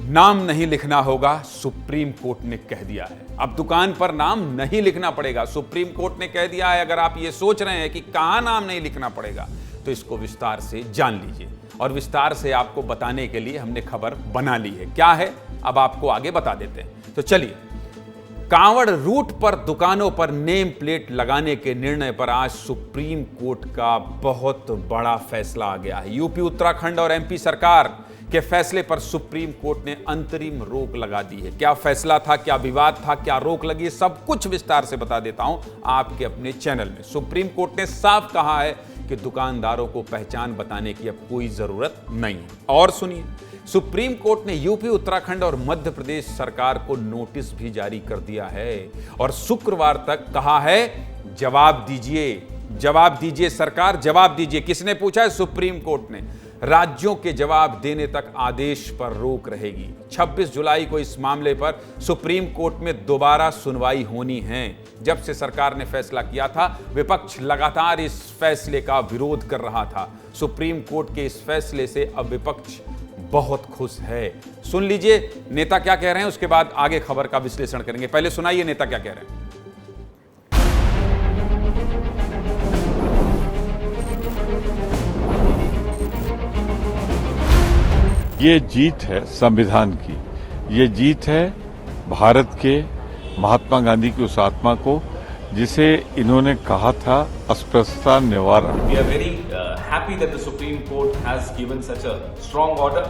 नाम नहीं लिखना होगा, सुप्रीम कोर्ट ने कह दिया है। अब दुकान पर नाम नहीं लिखना पड़ेगा, सुप्रीम कोर्ट ने कह दिया है। अगर आप ये सोच रहे हैं कि कहां नाम नहीं लिखना पड़ेगा, तो इसको विस्तार से जान लीजिए। और विस्तार से आपको बताने के लिए हमने खबर बना ली है। क्या है, अब आपको आगे बता देते हैं। तो चलिए, कांवड़ रूट पर दुकानों पर नेम प्लेट लगाने के निर्णय पर आज सुप्रीम कोर्ट का बहुत बड़ा फैसला आ गया है। यूपी, उत्तराखंड और एमपी सरकार के फैसले पर सुप्रीम कोर्ट ने अंतरिम रोक लगा दी है। क्या फैसला था, क्या विवाद था, क्या रोक लगी, सब कुछ विस्तार से बता देता हूं आपके अपने चैनल में। सुप्रीम कोर्ट ने साफ कहा है कि दुकानदारों को पहचान बताने की अब कोई जरूरत नहीं है। और सुनिए, सुप्रीम कोर्ट ने यूपी, उत्तराखंड और मध्य प्रदेश सरकार को नोटिस भी जारी कर दिया है और शुक्रवार तक कहा है जवाब दीजिए, जवाब दीजिए सरकार, जवाब दीजिए। किसने पूछा है? सुप्रीम कोर्ट ने। राज्यों के जवाब देने तक आदेश पर रोक रहेगी। 26 जुलाई को इस मामले पर सुप्रीम कोर्ट में दोबारा सुनवाई होनी है। जब से सरकार ने फैसला किया था, विपक्ष लगातार इस फैसले का विरोध कर रहा था। सुप्रीम कोर्ट के इस फैसले से अब विपक्ष बहुत खुश है। सुन लीजिए नेता क्या कह रहे हैं, उसके बाद आगे खबर का विश्लेषण करेंगे। पहले सुनाइए नेता क्या कह रहे हैं। ये जीत है संविधान की, ये जीत है भारत के महात्मा गांधी की उस आत्मा को जिसे इन्होंने कहा था अस्पृश्यता निवारण। We are very happy that the Supreme Court has given such a strong order.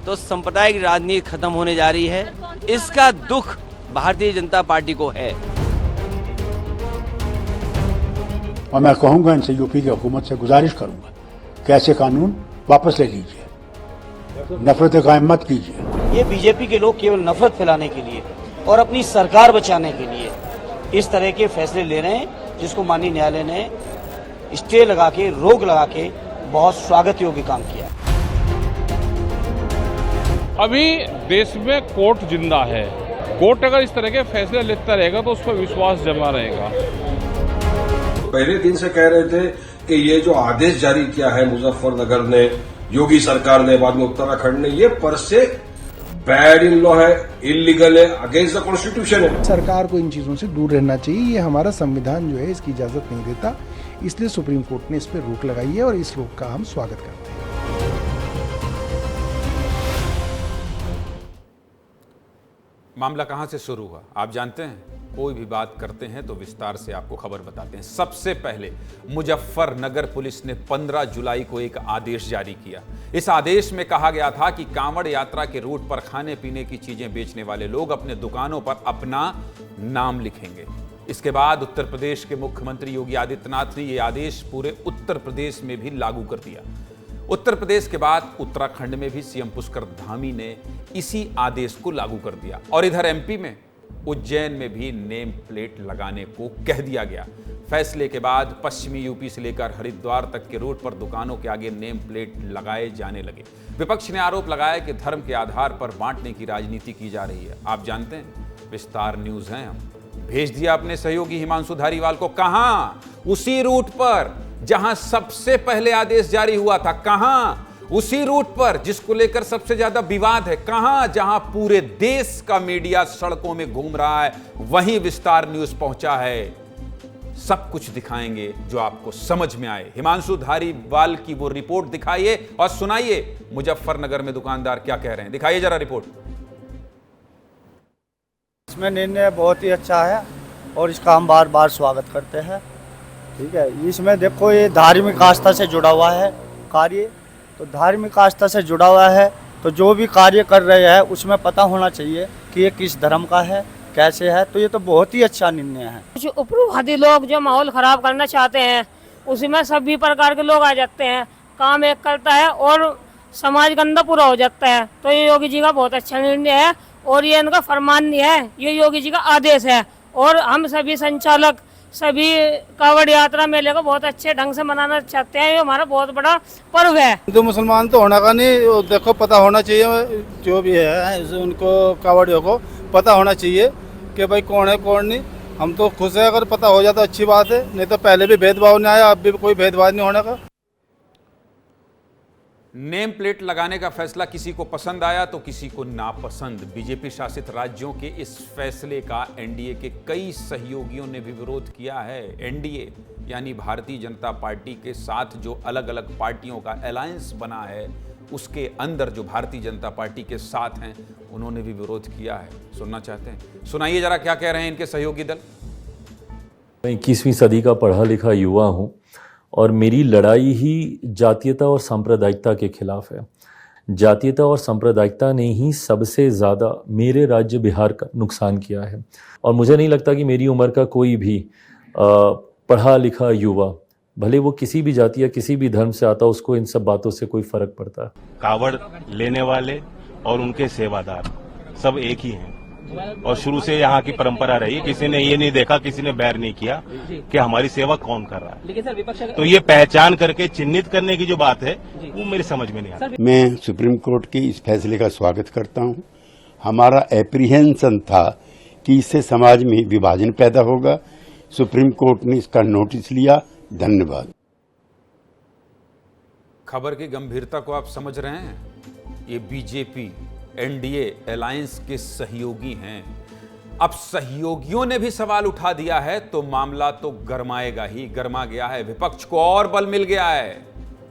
तो सांप्रदायिक राजनीति खत्म होने जा रही है, इसका दुख भारतीय जनता पार्टी को है। और मैं कहूंगा इनसे, यूपी की हुकूमत से गुजारिश करूंगा कि ऐसे कानून वापस ले लीजिए, नफरत कायम मत कीजिए। ये बीजेपी के लोग केवल नफरत फैलाने के लिए और अपनी सरकार बचाने के लिए इस तरह के फैसले ले रहे हैं, जिसको माननीय न्यायालय ने स्टे लगा के, रोक लगा के बहुत स्वागत योग्य काम किया। अभी देश में कोर्ट जिंदा है। कोर्ट अगर इस तरह के फैसले लेता रहेगा तो उस पर विश्वास जमा रहेगा। पहले दिन से कह रहे थे कि ये जो आदेश जारी किया है मुजफ्फरनगर ने, योगी सरकार ने, बाद में उत्तराखंड ने, ये पर से बैड इन लॉ है, इलीगल है, अगेंस्ट द कॉन्स्टिट्यूशन है। सरकार को इन चीजों से दूर रहना चाहिए। ये हमारा संविधान जो है इसकी इजाजत नहीं देता, इसलिए सुप्रीम कोर्ट ने इस पर रोक लगाई है और इस रोक का हम स्वागत करते हैं। मामला कहां से शुरू हुआ आप जानते हैं? कोई भी बात करते हैं तो विस्तार से आपको खबर बताते हैं। सबसे पहले मुजफ्फरनगर पुलिस ने 15 जुलाई को एक आदेश जारी किया। इस आदेश में कहा गया था कि कांवड़ यात्रा के रूट पर खाने पीने की चीजें बेचने वाले लोग अपने दुकानों पर अपना नाम लिखेंगे। इसके बाद उत्तर प्रदेश के मुख्यमंत्री योगी आदित्यनाथ ने यह आदेश पूरे उत्तर प्रदेश में भी लागू कर दिया। उत्तर प्रदेश के बाद उत्तराखंड में भी सीएम पुष्कर धामी ने इसी आदेश को लागू कर दिया। और इधर एमपी में उज्जैन में भी नेम प्लेट लगाने को कह दिया गया। फैसले के बाद पश्चिमी यूपी से लेकर हरिद्वार तक के रूट पर दुकानों के आगे नेम प्लेट लगाए जाने लगे। विपक्ष ने आरोप लगाया कि धर्म के आधार पर बांटने की राजनीति की जा रही है। आप जानते हैं, विस्तार न्यूज हैं हम। भेज दिया अपने सहयोगी हिमांशु धारीवाल को। कहां? उसी रूट पर जहां सबसे पहले आदेश जारी हुआ था। कहां? उसी रूट पर जिसको लेकर सबसे ज्यादा विवाद है। कहां? जहां पूरे देश का मीडिया सड़कों में घूम रहा है, वहीं विस्तार न्यूज पहुंचा है। सब कुछ दिखाएंगे जो आपको समझ में आए। हिमांशु धारीवाल की वो रिपोर्ट दिखाइए और सुनाइए मुजफ्फरनगर में दुकानदार क्या कह रहे हैं। दिखाइए जरा रिपोर्ट। इसमें निर्णय बहुत ही अच्छा है और इसका हम बार बार स्वागत करते हैं। ठीक है, इसमें देखो ये धार्मिक आस्था से जुड़ा हुआ है कार्य, तो धार्मिक आस्था से जुड़ा हुआ है तो जो भी कार्य कर रहे हैं उसमें पता होना चाहिए कि ये किस धर्म का है, कैसे है। तो ये तो बहुत ही अच्छा निर्णय है। जो उपरूवादी लोग जो माहौल खराब करना चाहते हैं, उसमें सभी प्रकार के लोग आ जाते हैं। काम एक करता है और समाज गंदा पूरा हो जाता है। तो ये योगी जी का बहुत अच्छा निर्णय है और ये इनका फरमान नहीं है, ये योगी जी का आदेश है। और हम सभी संचालक सभी कांवड़ यात्रा मेले को बहुत अच्छे ढंग से मनाना चाहते हैं। ये हमारा बहुत बड़ा पर्व है। हिंदू मुसलमान तो होना का नहीं, देखो पता होना चाहिए जो भी है उनको, कांवड़ियों को पता होना चाहिए कि भाई कौन है कौन नहीं। हम तो खुश है, अगर पता हो जाता अच्छी बात है, नहीं तो पहले भी भेदभाव नहीं आया, अब भी कोई भेदभाव नहीं होने का। नेम प्लेट लगाने का फैसला किसी को पसंद आया तो किसी को नापसंद। बीजेपी शासित राज्यों के इस फैसले का एनडीए के कई सहयोगियों ने भी विरोध किया है। एनडीए यानी भारतीय जनता पार्टी के साथ जो अलग अलग पार्टियों का अलायंस बना है, उसके अंदर जो भारतीय जनता पार्टी के साथ हैं, उन्होंने भी विरोध किया है। सुनना चाहते हैं? सुनाइए जरा क्या कह रहे हैं इनके सहयोगी दल। मैं 21वीं सदी का पढ़ा लिखा युवा हूँ और मेरी लड़ाई ही जातीयता और सांप्रदायिकता के खिलाफ है। जातीयता और सांप्रदायिकता ने ही सबसे ज़्यादा मेरे राज्य बिहार का नुकसान किया है और मुझे नहीं लगता कि मेरी उम्र का कोई भी पढ़ा लिखा युवा, भले वो किसी भी जाति या किसी भी धर्म से आता, उसको इन सब बातों से कोई फर्क पड़ता है। कावड़ लेने वाले और उनके सेवादार सब एक ही हैं और शुरू से यहाँ की परंपरा रही। किसी ने ये नहीं देखा, किसी ने बैर नहीं किया कि हमारी सेवा कौन कर रहा है। लेकिन सर विपक्ष तो ये पहचान करके चिन्हित करने की जो बात है वो मेरी समझ में नहीं आती। मैं सुप्रीम कोर्ट के इस फैसले का स्वागत करता हूं। हमारा एप्रीहेंशन था कि इससे समाज में विभाजन पैदा होगा। सुप्रीम कोर्ट ने इसका नोटिस लिया। धन्यवाद। खबर की गंभीरता को आप समझ रहे हैं? ये बीजेपी एनडीए अलायंस के सहयोगी हैं। अब सहयोगियों ने भी सवाल उठा दिया है तो मामला तो गरमाएगा ही। गरमा गया है, विपक्ष को और बल मिल गया है।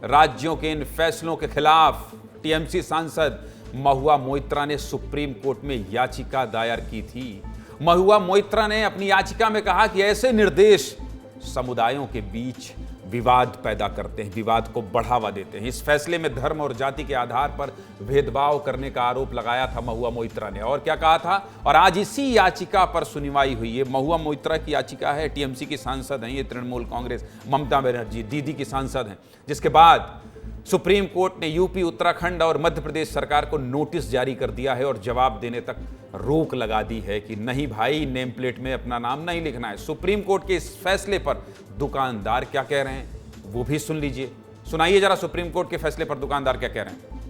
राज्यों के इन फैसलों के खिलाफ टीएमसी सांसद महुआ मोइत्रा ने सुप्रीम कोर्ट में याचिका दायर की थी। महुआ मोइत्रा ने अपनी याचिका में कहा कि ऐसे निर्देश समुदायों के बीच विवाद पैदा करते हैं, विवाद को बढ़ावा देते हैं। इस फैसले में धर्म और जाति के आधार पर भेदभाव करने का आरोप लगाया था महुआ मोइत्रा ने। और क्या कहा था? और आज इसी याचिका पर सुनवाई हुई। ये महुआ मोइत्रा की याचिका है। टीएमसी की सांसद हैं ये, तृणमूल कांग्रेस ममता बनर्जी दीदी की सांसद हैं। जिसके बाद सुप्रीम कोर्ट ने यूपी, उत्तराखंड और मध्य प्रदेश सरकार को नोटिस जारी कर दिया है और जवाब देने तक रोक लगा दी है कि नहीं भाई, नेम प्लेट में अपना नाम नहीं लिखना है। सुप्रीम कोर्ट के इस फैसले पर दुकानदार क्या कह रहे हैं वो भी सुन लीजिए। सुनाइए जरा सुप्रीम कोर्ट के फैसले पर दुकानदार क्या कह रहे हैं।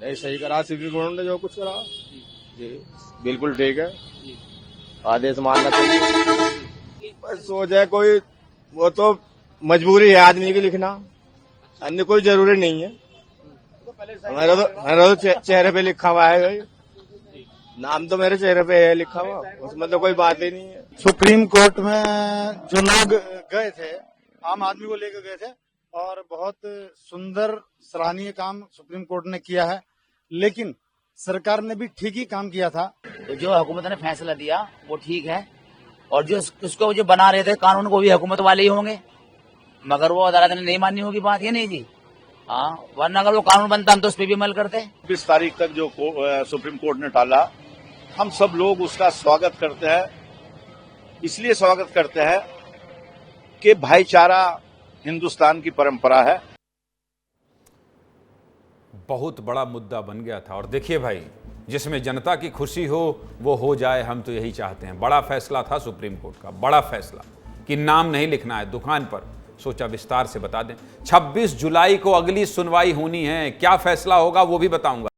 नहीं, सही करा सुप्रीम कोर्ट ने जो कुछ करा जी, बिल्कुल ठीक है। आदेश मानना चाहिए। बस सोच है कोई, वो तो मजबूरी है आदमी की लिखना, अन्य कोई जरूरी नहीं है। मेरा तो चेहरे पे लिखा हुआ है, नाम तो मेरे चेहरे पे है लिखा हुआ, उसमें तो कोई बात ही नहीं है। सुप्रीम कोर्ट में जो लोग गए थे, आम आदमी को लेकर गए थे और बहुत सुंदर सराहनीय काम सुप्रीम कोर्ट ने किया है। लेकिन सरकार ने भी ठीक ही काम किया था। तो जो हुकूमत ने फैसला दिया वो ठीक है और जो उसको जो बना रहे थे कानून को भी हुकूमत वाले ही होंगे, मगर वो अदालत ने नहीं माननी होगी बात, ये नहीं जी। हाँ, वरना अगर वो कानून बनता हम तो उस पर भी अमल करते। 20 तारीख तक जो सुप्रीम कोर्ट ने टाला, हम सब लोग उसका स्वागत करते हैं। इसलिए स्वागत करते हैं कि भाईचारा हिंदुस्तान की परंपरा है। बहुत बड़ा मुद्दा बन गया था और देखिए भाई, जिसमें जनता की खुशी हो वो हो जाए, हम तो यही चाहते हैं। बड़ा फैसला था सुप्रीम कोर्ट का, बड़ा फैसला कि नाम नहीं लिखना है दुकान पर। सोचा विस्तार से बता दें। 26 जुलाई को अगली सुनवाई होनी है। क्या फैसला होगा वो भी बताऊंगा।